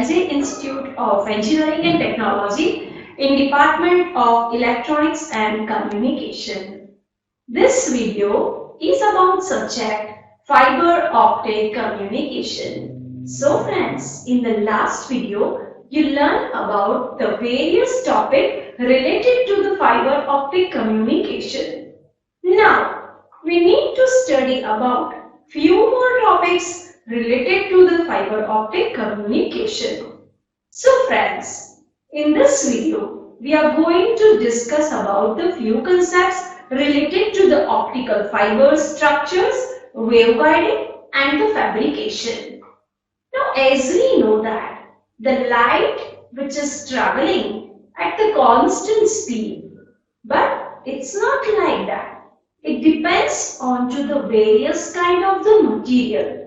MZ Institute of Engineering and Technology in Department of Electronics and Communication. This video is about subject fiber optic communication. So friends, in the last video, you learned about the various topics related to the fiber optic communication. Now, we need to study about few more topics related to the fiber optic communication. So friends, in this video, we are going to discuss about the few concepts related to the optical fiber structures, waveguiding and the fabrication. Now as we know that the light which is traveling at the constant speed, but it's not like that. It depends on to the various kind of the material.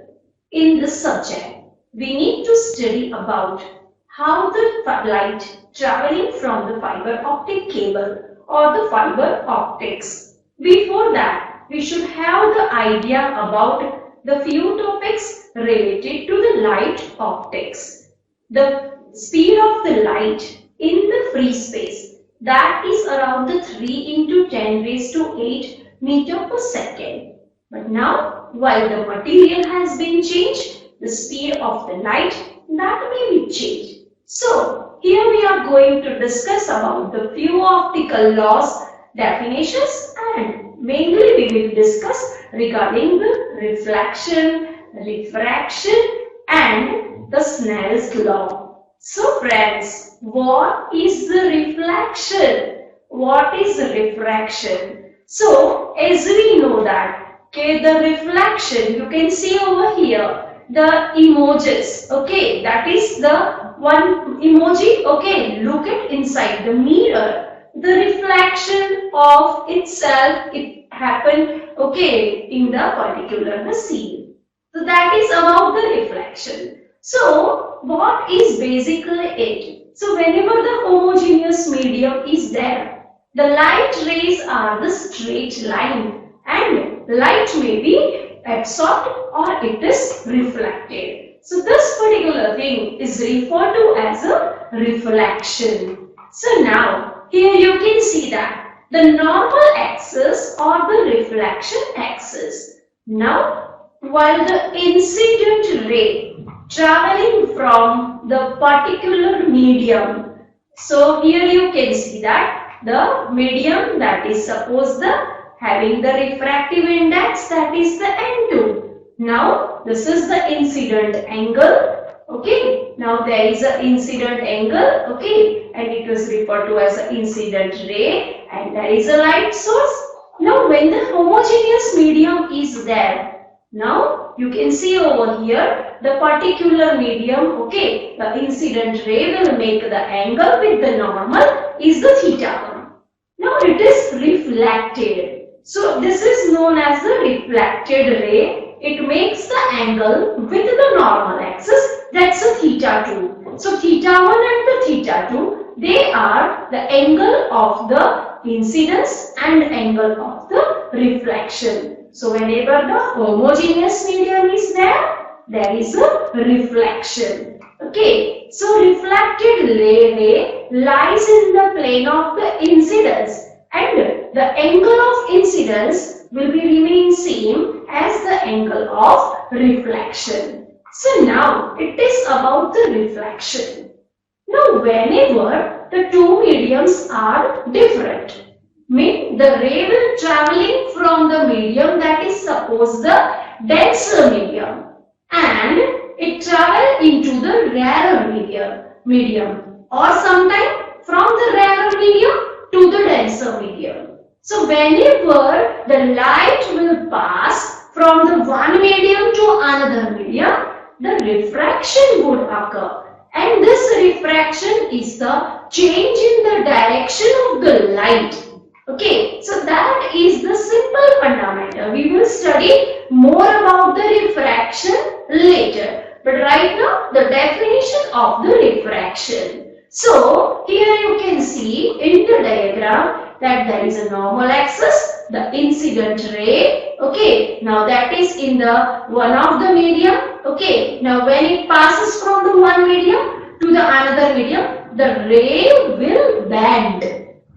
In this subject, we need to study about how the light traveling from the fiber optic cable or the fiber optics. Before that, we should have the idea about the few topics related to the light optics. The speed of the light in the free space, that is around the 3 into 10 raised to 8 meter per second. But now, while the material has been changed, the speed of the light that may be changed. So, here we are going to discuss about the few optical laws, definitions, and mainly we will discuss regarding the reflection, refraction and the Snell's law. So friends, what is the reflection? What is the refraction? So, as we know that the reflection, you can see over here the emojis, okay, that is the one emoji, okay, look at inside the mirror, the reflection of itself, it happened, okay, in the particular scene. So that is about the reflection. So what is basically it? So whenever the homogeneous medium is there, the light rays are the straight line and light may be absorbed or it is reflected. So this particular thing is referred to as a reflection. So now here you can see that the normal axis or the reflection axis. Now while the incident ray traveling from the particular medium. So here you can see that the medium, that is suppose the having the refractive index, that is the N2. Now this is the incident angle, okay. Now there is an incident angle, okay, and it was referred to as an incident ray, and there is a light source. Now when the homogeneous medium is there, now you can see over here the particular medium, okay, the incident ray will make the angle with the normal is the theta 1. Now it is reflected. So this is known as the reflected ray. It makes the angle with the normal axis, that's a theta 2. So theta 1 and the theta 2, they are the angle of the incidence and angle of the reflection. So whenever the homogeneous medium is there, there is a reflection. Okay, so reflected ray lies in the plane of the incidence and the angle of incidence will be remain same as the angle of reflection. So now it is about the reflection. Now whenever the two mediums are different, mean the ray will traveling from the medium, that is suppose the denser medium, and it travel into the rarer medium or sometime from the rarer medium to the denser medium. So whenever the light will pass from the one medium to another medium, the refraction would occur, and this refraction is the change in the direction of the light. Okay, so that is the simple fundamental. We will study more about the refraction later, but right now the definition of the refraction. So here you can see in the diagram that there is a normal axis, the incident ray, okay, now that is in the one of the medium, okay, now when it passes from the one medium to the another medium, the ray will bend.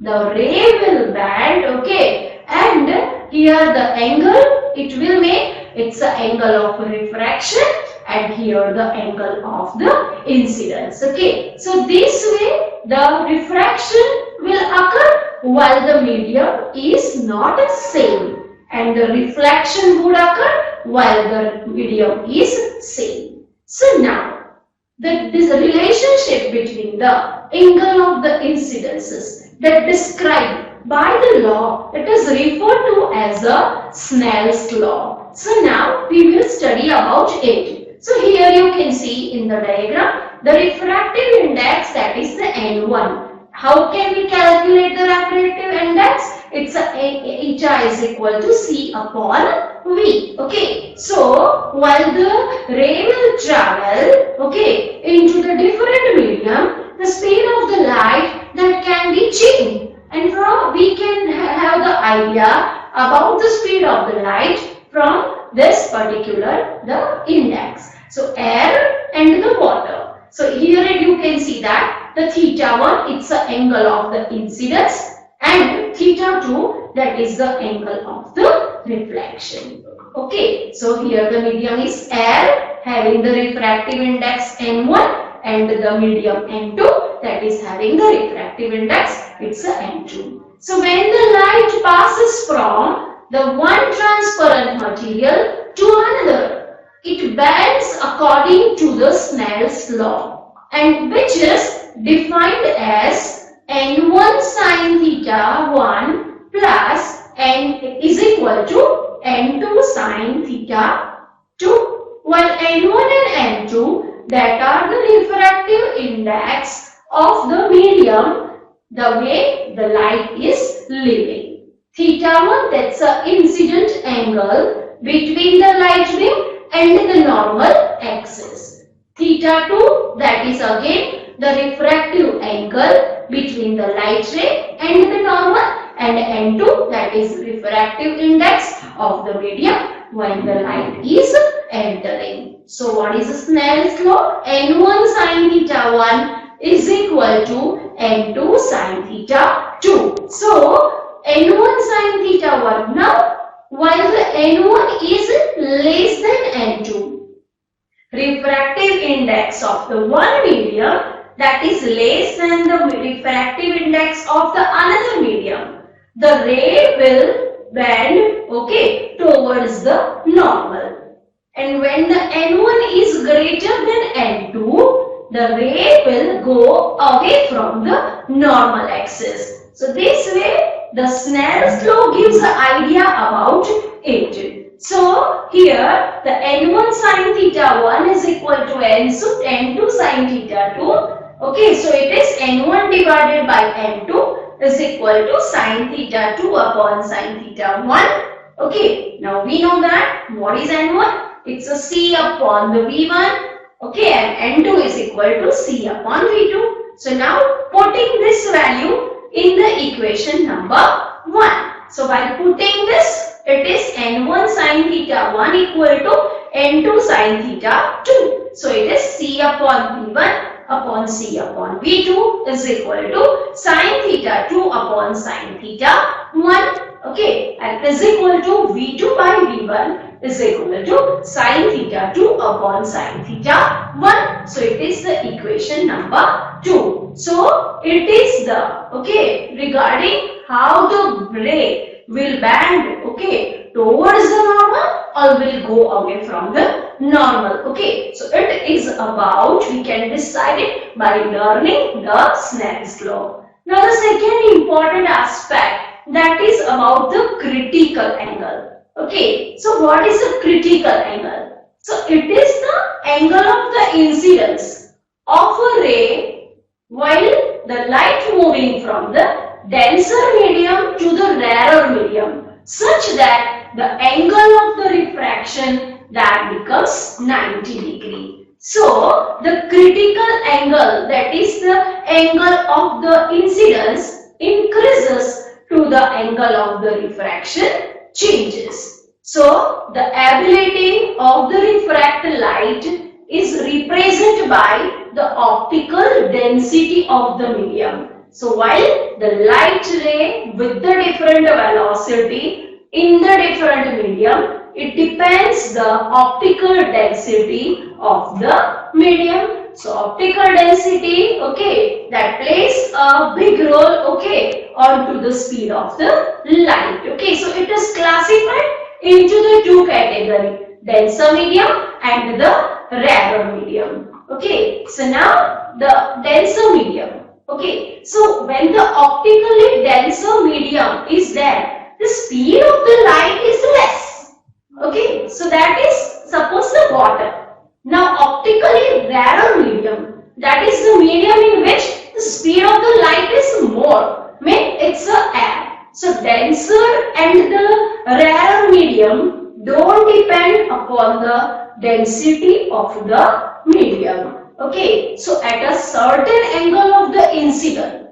The ray will bend, okay, and here the angle it will make, it's the angle of refraction, and here the angle of the incidence, okay. So this way the refraction will occur while the medium is not same, and the reflection would occur while the medium is same. So now this relationship between the angle of the incidences that described by the law that is referred to as a Snell's law. So now we will study about it. So here you can see in the diagram the refractive index, that is the N1. How can we calculate the refractive index? It's eta is equal to C upon V. Okay. So while the ray will travel, okay, into the different medium, the speed of the light that can be changed, and from we can have the idea about the speed of the light from this particular the index. So air and the water. So here you can see that the theta 1 it's the angle of the incidence, and theta 2 that is the angle of the reflection. Okay, so here the medium is air having the refractive index N1, and the medium N2 that is having the refractive index, it's a N2. So when the light passes from the one transparent material to another, it bends according to the Snell's law, and which is defined as N1 sin theta 1 plus N is equal to N2 sin theta 2, while N1 and N2 that are the refractive index of the medium the way the light is leaving. Theta 1 that's the incident angle between the light beam and the normal axis. Theta 2 that is again the refractive angle between the light ray and the normal, and N2 that is refractive index of the medium when the light is entering. So what is Snell's law? N1 sin theta 1 is equal to N2 sin theta 2. So N1 sin theta 1. Now while the N1 is less than N2, refractive index of the one medium that is less than the refractive index of the another medium, the ray will bend, okay, towards the normal. And when the N1 is greater than N2, the ray will go away from the normal axis. So this way the Snell's law gives the idea about it. So here the N1 sin theta 1 is equal to N2 sin theta 2. Okay, so it is N1 divided by N2 is equal to sin theta 2 upon sin theta 1. Okay, now we know that what is N1? It's a C upon the V1. Okay, and N2 is equal to C upon V2. So now putting this value in the equation number 1. So by putting this, it is N1 sin theta 1 equal to N2 sin theta 2. So it is C upon V1 upon C upon V2 is equal to sin theta 2 upon sin theta 1. Okay, and is equal to V2 by V1 is equal to sin theta 2 upon sin theta 1. So it is the equation number 2. So it is the, okay, regarding how the ray will bend, okay, towards the normal or will go away from the normal. Okay, so it is about, we can decide it by learning the Snell's law. Now the second important aspect, that is about the critical angle. Okay, so what is the critical angle? So it is the angle of the incidence of a ray while the light moving from the denser medium to the rarer medium, such that the angle of the refraction that becomes 90 degree. So the critical angle, that is the angle of the incidence, increases to the angle of the refraction changes. So the ability of the refracted light is represented by the optical density of the medium. So while the light ray with the different velocity in the different medium, it depends the optical density of the medium. So optical density, okay, that plays a big role, okay, onto the speed of the light. Okay, so it is classified into the two categories, denser medium and the rarer medium. Okay, so now the denser medium. Okay, so when the optically denser medium is there, the speed of the light is less. Okay, so that is suppose the water. Now optically rarer medium, that is the medium in which the speed of the light is more, mean it's a air. So denser and the rarer medium don't depend upon the density of the medium. Okay, so at a certain angle of the incidence,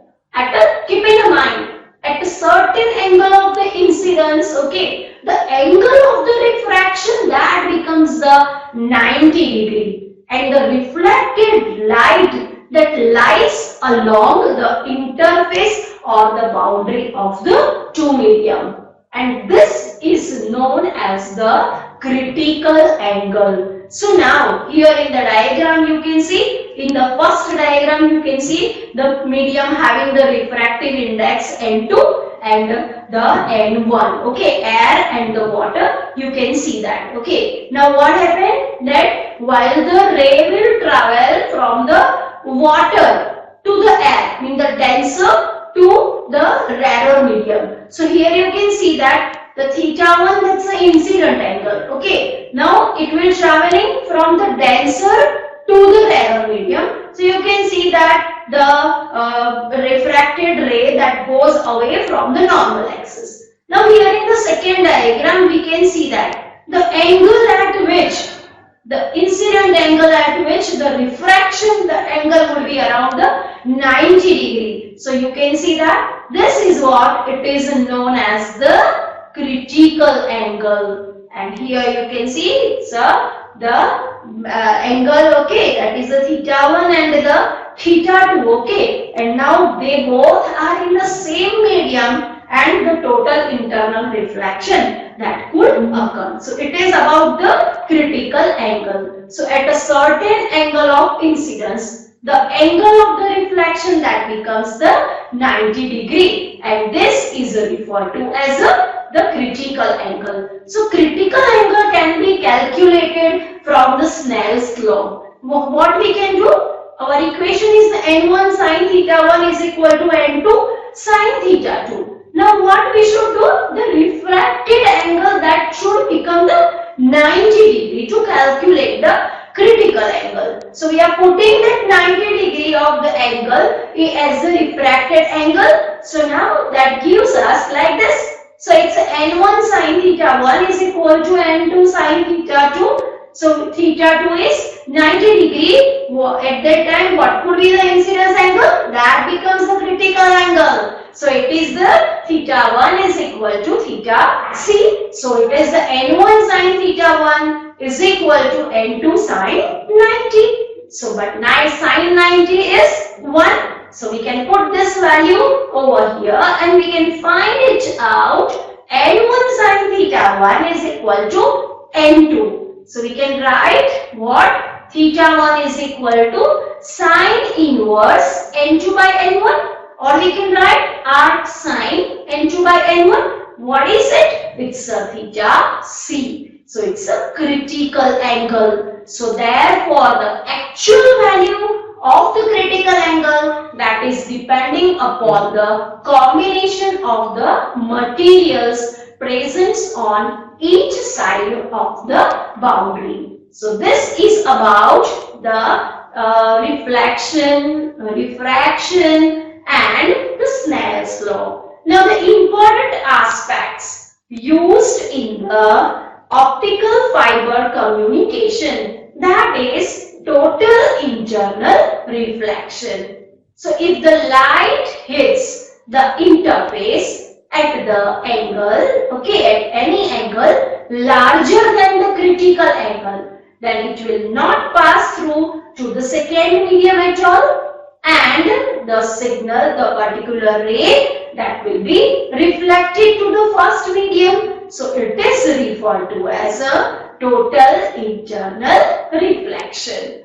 keep in mind, at a certain angle of the incidence, okay, the angle of the refraction that becomes the 90 degree, and the reflected light that lies along the interface or the boundary of the two medium, and this is known as the critical angle. So now here in the diagram you can see, in the first diagram you can see the medium having the refractive index N2 and the N1, okay, air and the water, you can see that. Okay, now what happened, that while the ray will travel from the water to the air, mean the denser to the rarer medium. So here you can see that the theta 1, that's the incident angle. Okay, now it will traveling from the denser to the rarer medium. So you can see that the refracted ray that goes away from the normal axis. Now here in the second diagram we can see that the angle at which, the incident angle at which the refraction, the angle will be around the 90 degree. So you can see that this is what it is known as the critical angle, and here you can see it's the angle, okay, that is the theta 1 and the theta 2, okay, and now they both are in the same medium and the total internal reflection that could occur. So it is about the critical angle. So at a certain angle of incidence, the angle of the reflection that becomes the 90 degree, and this is referred to as the critical angle. So critical angle can be calculated from the Snell's law. What we can do? Our equation is the n1 sin theta 1 is equal to n2 sin theta 2. Now what we should do? The refracted angle that should become the 90 degree to calculate the critical angle. So we are putting that 90 degree of the angle as the refracted angle. So now that gives us like this. So it's n1 sin theta 1 is equal to n2 sin theta 2. So theta 2 is 90 degree. At that time what could be the incidence angle? That becomes the critical angle. So it is the theta 1 is equal to theta c. So it is the n1 sin theta 1 is equal to n2 sin 90. So but sin 90 is 1. So we can put this value over here and we can find it out. n1 sin theta 1 is equal to n2. So we can write what? Theta 1 is equal to sine inverse n2 by n1, or we can write arc sine n2 by n1. What is it? It's a theta c. So it's a critical angle. So therefore the actual value of the critical angle, that is depending upon the combination of the materials present on each side of the boundary. So this is about the reflection, refraction and the Snell's law. Now the important aspects used in the optical fiber communication, that is total internal reflection. So if the light hits the interface at the angle, okay, at any angle larger than the critical angle, then it will not pass through to the second medium at all, and the signal, the particular ray, that will be reflected to the first medium. So it is referred to as a total internal reflection.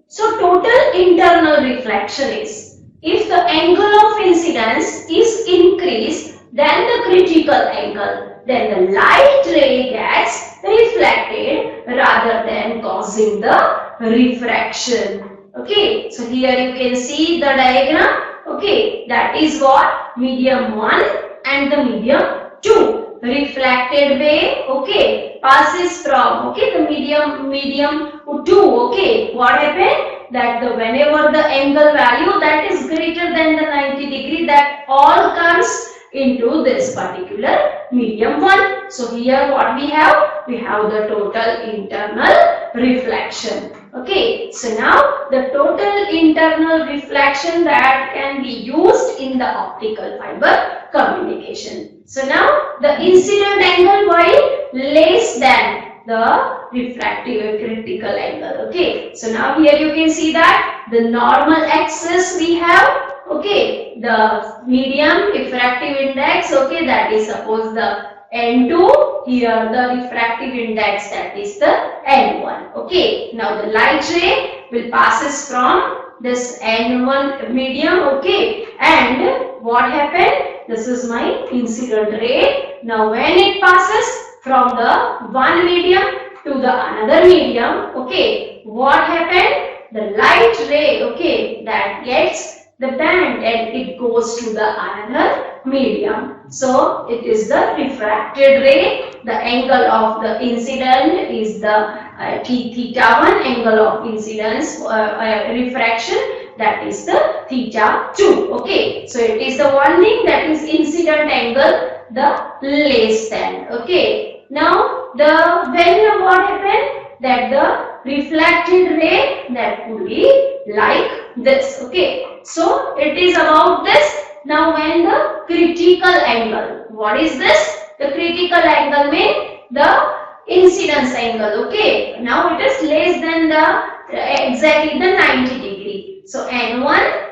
So total internal reflection is, if the angle of incidence is increased than the critical angle, then the light ray gets reflected rather than causing the refraction. Okay, so here you can see the diagram. Okay, that is what medium 1 and the medium 2. Reflected ray, okay, passes from, okay, the medium 2. Okay, what happened? That the whenever the angle value that is greater than the 90 degree, that all comes into this particular medium 1. So here what we have? We have the total internal reflection. Okay, so now the total internal reflection that can be used in the optical fiber communication. So now the incident angle while less than the refractive critical angle. Okay, so now here you can see that the normal axis we have. Okay, the medium refractive index, okay, that is suppose the N2, here the refractive index, that is the N1. Okay, now the light ray will passes from this N1 medium, okay, and what happened? This is my incident ray. Now when it passes from the one medium to the another medium, okay, what happened? The light ray, okay, that gets the band and it goes to the another medium. So it is the refracted ray. The angle of the incident is the theta 1, angle of incidence refraction, that is the theta 2. Okay, so it is the one thing, that is incident angle, the less than. Okay, now the when what happened? That the reflected ray that would be like this. Okay, so it is about this. Now when the critical angle, what is this? The critical angle means the incidence angle. Okay, now it is less than the exactly the 90 degree. So N1,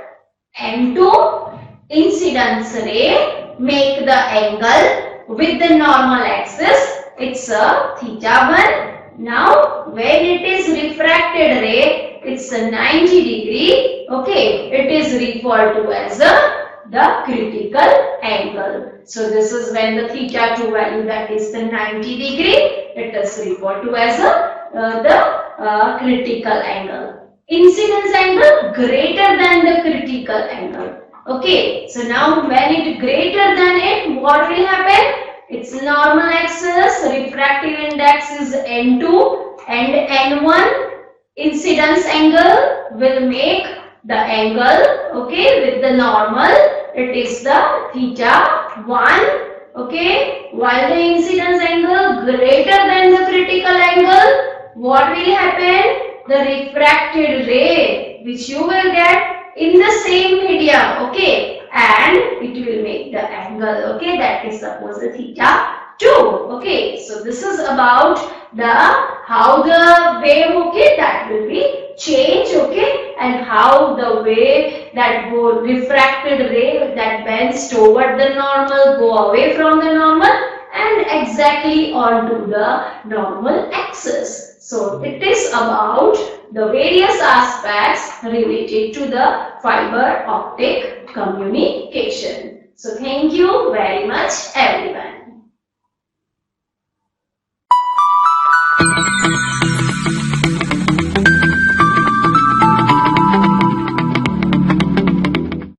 N2 incidence ray make the angle with the normal axis. It's a theta 1. Now when it is refracted ray, it's a 90 degree. Okay, it is referred to as the critical angle. So this is when the theta 2 value, that is the 90 degree, it is referred to as the critical angle. Incidence angle greater than the critical angle. Okay, so now when it greater than it, what will happen? Its normal axis, refractive index is N2 and N1 incidence angle will make the angle, okay, with the normal, it is the theta 1, okay, while the incidence angle greater than the critical angle, what will happen? The refracted ray which you will get in the same medium, okay, and it will make the angle, okay, that is suppose the theta 2. Okay, so this is about the how the wave, okay, that will be change, okay, and how the way that go refracted ray that bends toward the normal go away from the normal and exactly onto the normal axis. So it is about the various aspects related to the fiber optic communication. So thank you very much everyone.